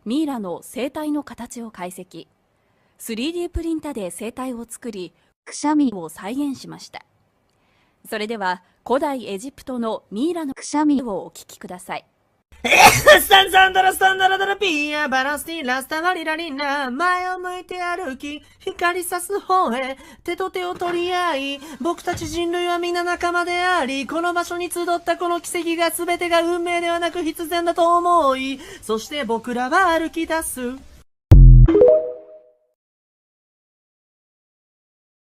ミイラの生体の形を解析。3D プリンタで生体を作り、くしゃみを再現しました。それでは古代エジプトのミイラのくしゃみをお聞きください。スタンザンダラスタンダラダラピアバランスティラスタバリラリンナ前を向いて歩き光さす方へ手と手を取り合い僕たち人類は皆仲間でありこの場所に集ったこの奇跡が全てが運命ではなく必然だと思いそして僕らは歩き出す